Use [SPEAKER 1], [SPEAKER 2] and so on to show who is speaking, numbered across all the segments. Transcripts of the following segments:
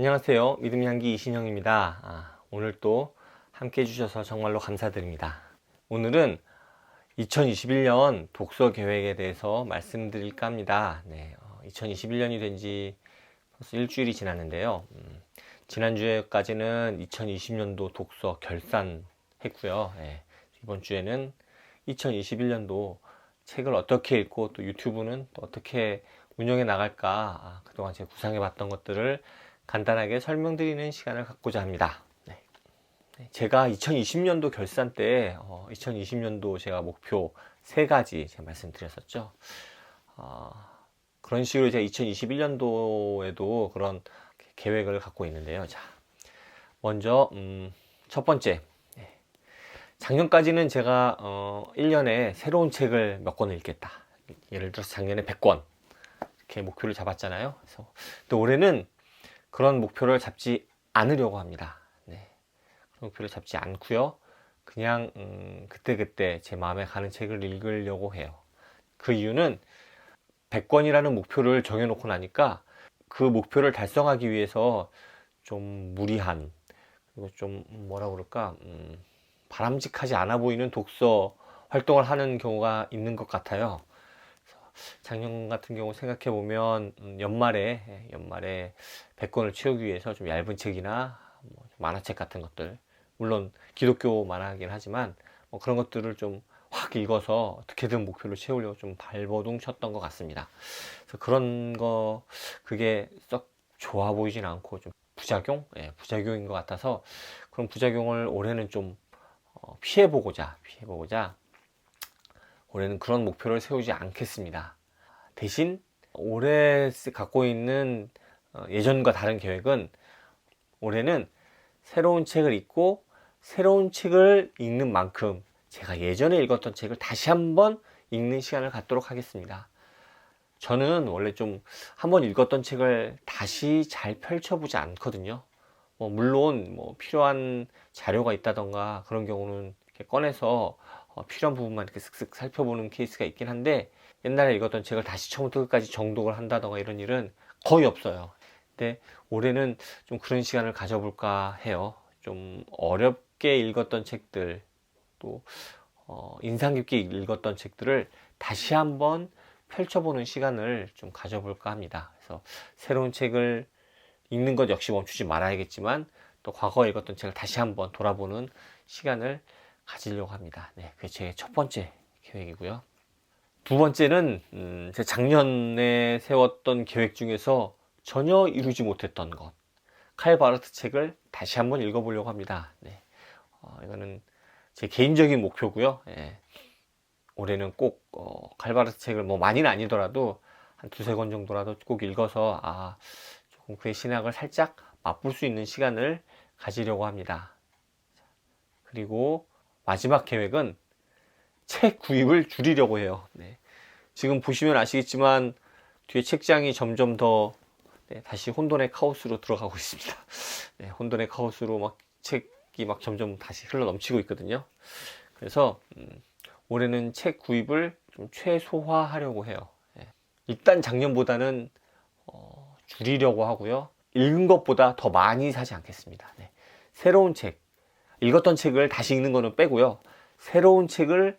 [SPEAKER 1] 안녕하세요. 믿음향기 이신영입니다. 오늘 또 함께 해주셔서 정말로 감사드립니다. 오늘은 2021년 독서 계획에 대해서 말씀드릴까 합니다. 2021년이 된 지 벌써 일주일이 지났는데요. 지난주에까지는 2020년도 독서 결산했고요. 이번 주에는 2021년도 책을 어떻게 읽고 또 유튜브는 또 어떻게 운영해 나갈까, 그동안 제가 구상해 봤던 것들을 간단하게 설명드리는 시간을 갖고자 합니다. 제가 2020년도 결산 때 2020년도 제가 목표 3가지 제가 말씀드렸었죠. 그런 식으로 제가 2021년도에도 그런 계획을 갖고 있는데요. 자, 먼저 첫 번째, 작년까지는 제가 1년에 새로운 책을 몇 권을 읽겠다. 예를 들어서 작년에 100권 이렇게 목표를 잡았잖아요. 그래서 또 올해는 그런 목표를 잡지 않으려고 합니다. 그런 목표를 잡지 않고요. 그냥 그때그때 제 마음에 가는 책을 읽으려고 해요. 그 이유는 100권이라는 목표를 정해놓고 나니까 그 목표를 달성하기 위해서 좀 무리한, 그리고 좀 뭐라 그럴까, 바람직하지 않아 보이는 독서 활동을 하는 경우가 있는 것 같아요. 작년 같은 경우 생각해 보면 연말에 100권을 채우기 위해서 좀 얇은 책이나 만화책 같은 것들, 물론 기독교 만화긴 하지만 그런 것들을 좀 확 읽어서 어떻게든 목표를 채우려고 좀 발버둥 쳤던 것 같습니다. 그래서 그런 거, 그게 썩 좋아 보이진 않고 좀 부작용인 것 같아서 그런 부작용을 올해는 좀 피해보고자 올해는 그런 목표를 세우지 않겠습니다. 대신 올해 갖고 있는 예전과 다른 계획은, 올해는 새로운 책을 읽고 새로운 책을 읽는 만큼 제가 예전에 읽었던 책을 다시 한번 읽는 시간을 갖도록 하겠습니다. 저는 원래 좀 한번 읽었던 책을 다시 잘 펼쳐보지 않거든요. 물론 필요한 자료가 있다던가 그런 경우는 이렇게 꺼내서 필요한 부분만 이렇게 슥슥 살펴보는 케이스가 있긴 한데, 옛날에 읽었던 책을 다시 처음부터 끝까지 정독을 한다던가 이런 일은 거의 없어요. 근데 올해는 좀 그런 시간을 가져볼까 해요. 좀 어렵게 읽었던 책들, 또 인상 깊게 읽었던 책들을 다시 한번 펼쳐보는 시간을 좀 가져볼까 합니다. 그래서 새로운 책을 읽는 것 역시 멈추지 말아야겠지만, 또 과거에 읽었던 책을 다시 한번 돌아보는 시간을 가지려고 합니다. 그게 제 첫 번째 계획이고요. 두 번째는 제 작년에 세웠던 계획 중에서 전혀 이루지 못했던 것, 칼 바르트 책을 다시 한번 읽어보려고 합니다. 이거는 제 개인적인 목표고요. 올해는 꼭 칼 바르트 책을 많이는 아니더라도 한 2-3권 정도라도 꼭 읽어서 조금 그의 신학을 살짝 맛볼 수 있는 시간을 가지려고 합니다. 그리고 마지막 계획은 책 구입을 줄이려고 해요. 지금 보시면 아시겠지만 뒤에 책장이 점점 더 다시 혼돈의 카오스로 들어가고 있습니다. 혼돈의 카오스로 책이 점점 다시 흘러 넘치고 있거든요. 그래서 올해는 책 구입을 좀 최소화하려고 해요. 일단 작년보다는 줄이려고 하고요. 읽은 것보다 더 많이 사지 않겠습니다. 새로운 책, 읽었던 책을 다시 읽는 거는 빼고요. 새로운 책을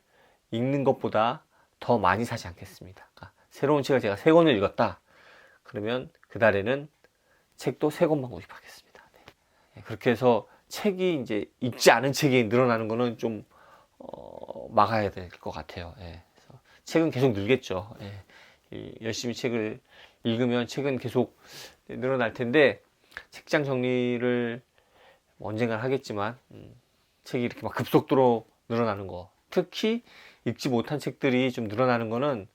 [SPEAKER 1] 읽는 것보다 더 많이 사지 않겠습니다. 그러니까 새로운 책을 제가 3권을 읽었다. 그러면 그 달에는 책도 3권만 구입하겠습니다. 그렇게 해서 책이 이제 읽지 않은 책이 늘어나는 거는 좀 막아야 될 것 같아요. 그래서 책은 계속 늘겠죠. 열심히 책을 읽으면 책은 계속 늘어날 텐데, 책장 정리를 언젠간 하겠지만 책이 이렇게 급속도로 늘어나는 거, 특히 읽지 못한 책들이 좀 늘어나는 거는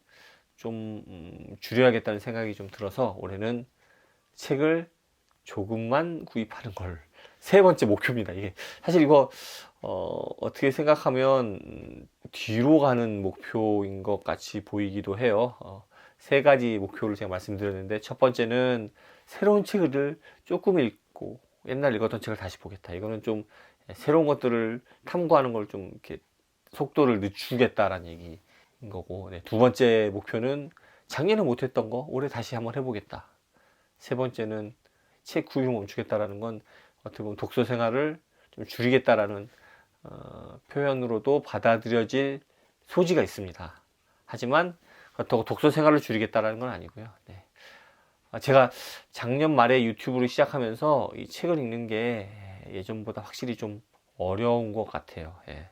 [SPEAKER 1] 좀 줄여야겠다는 생각이 좀 들어서 올해는 책을 조금만 구입하는 걸 세 번째 목표입니다. 이게 사실 이거 어떻게 생각하면 뒤로 가는 목표인 것 같이 보이기도 해요. 3가지 목표를 제가 말씀드렸는데, 첫 번째는 새로운 책을 조금 읽고 옛날 읽었던 책을 다시 보겠다. 이거는 좀 새로운 것들을 탐구하는 걸 좀 이렇게 속도를 늦추겠다라는 얘기인 거고, 두 번째 목표는 작년에 못했던 거 올해 다시 한번 해보겠다. 세 번째는 책 구입을 멈추겠다라는 건 어떻게 보면 독서 생활을 좀 줄이겠다라는 표현으로도 받아들여질 소지가 있습니다. 하지만 그렇다고 독서 생활을 줄이겠다라는 건 아니고요. 네. 제가 작년 말에 유튜브를 시작하면서 이 책을 읽는 게 예전보다 확실히 좀 어려운 것 같아요. 예.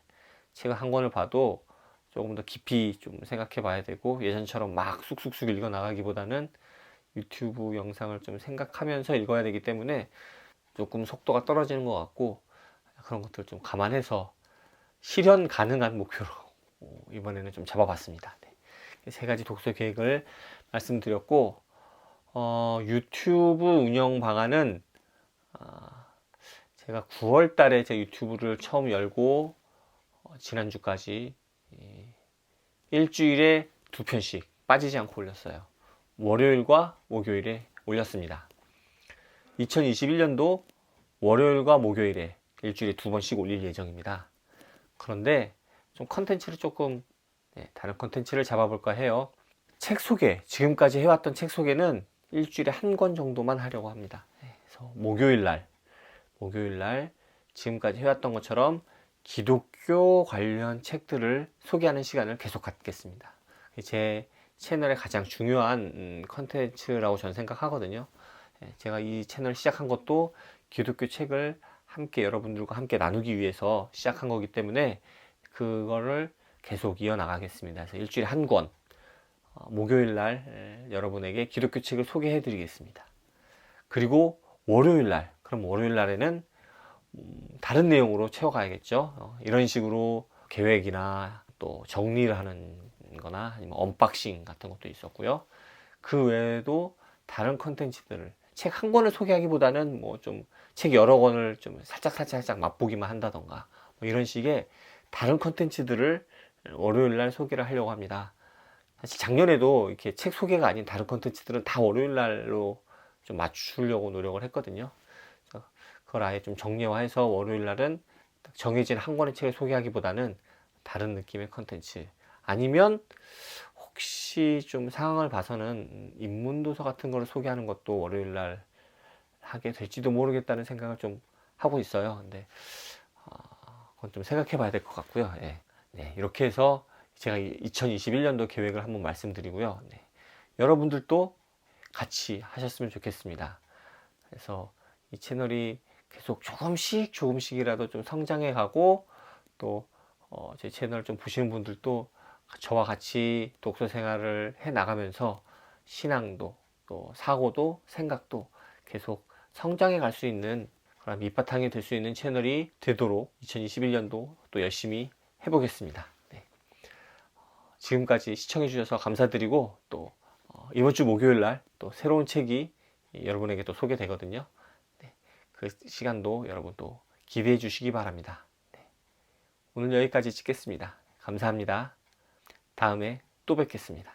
[SPEAKER 1] 책을 한 권을 봐도 조금 더 깊이 좀 생각해 봐야 되고, 예전처럼 막 쑥쑥쑥 읽어 나가기보다는 유튜브 영상을 좀 생각하면서 읽어야 되기 때문에 조금 속도가 떨어지는 것 같고, 그런 것들 좀 감안해서 실현 가능한 목표로 이번에는 좀 잡아봤습니다. 네. 세 가지 독서 계획을 말씀드렸고, 유튜브 운영 방안은 제가 9월 달에 제 유튜브를 처음 열고 지난주까지 일주일에 2편씩 빠지지 않고 올렸어요. 월요일과 목요일에 올렸습니다. 2021년도 월요일과 목요일에 일주일에 2번씩 올릴 예정입니다. 그런데 좀 컨텐츠를 조금 다른 컨텐츠를 잡아볼까 해요. 책 소개, 지금까지 해왔던 책 소개는 일주일에 한 권 정도만 하려고 합니다. 그래서 목요일날 지금까지 해왔던 것처럼 기독교 관련 책들을 소개하는 시간을 계속 갖겠습니다. 제 채널의 가장 중요한 컨텐츠라고 저는 생각하거든요. 제가 이 채널 시작한 것도 기독교 책을 함께 여러분들과 함께 나누기 위해서 시작한 거기 때문에 그거를 계속 이어나가겠습니다. 그래서 일주일에 한 권, 목요일 날 여러분에게 기독교 책을 소개해 드리겠습니다. 그리고 그럼 월요일 날에는 다른 내용으로 채워가야겠죠. 이런 식으로 계획이나 또 정리를 하는 거나 아니면 언박싱 같은 것도 있었고요. 그 외에도 다른 컨텐츠들을 책 한 권을 소개하기보다는 뭐 좀 책 여러 권을 좀 살짝 맛보기만 한다던가 뭐 이런 식의 다른 컨텐츠들을 월요일 날 소개를 하려고 합니다. 사실 작년에도 이렇게 책 소개가 아닌 다른 컨텐츠들은 다 월요일 날로 좀 맞추려고 노력을 했거든요. 그걸 아예 좀 정리화해서 월요일 날은 정해진 한 권의 책을 소개하기보다는 다른 느낌의 컨텐츠, 아니면 혹시 좀 상황을 봐서는 인문도서 같은 거를 소개하는 것도 월요일 날 하게 될지도 모르겠다는 생각을 좀 하고 있어요. 근데 그건 좀 생각해 봐야 될 것 같고요. 네, 이렇게 해서 제가 2021년도 계획을 한번 말씀드리고요. 네, 여러분들도 같이 하셨으면 좋겠습니다. 그래서 이 채널이 계속 조금씩이라도 좀 성장해 가고, 또 제 채널 좀 보시는 분들도 저와 같이 독서 생활을 해 나가면서 신앙도 또 사고도 생각도 계속 성장해 갈 수 있는 그런 밑바탕이 될 수 있는 채널이 되도록 2021년도 또 열심히 해보겠습니다. 네. 지금까지 시청해 주셔서 감사드리고, 또 이번 주 목요일 날 또 새로운 책이 여러분에게 또 소개되거든요. 네. 그 시간도 여러분 또 기대해 주시기 바랍니다. 네. 오늘 여기까지 찍겠습니다. 감사합니다. 다음에 또 뵙겠습니다.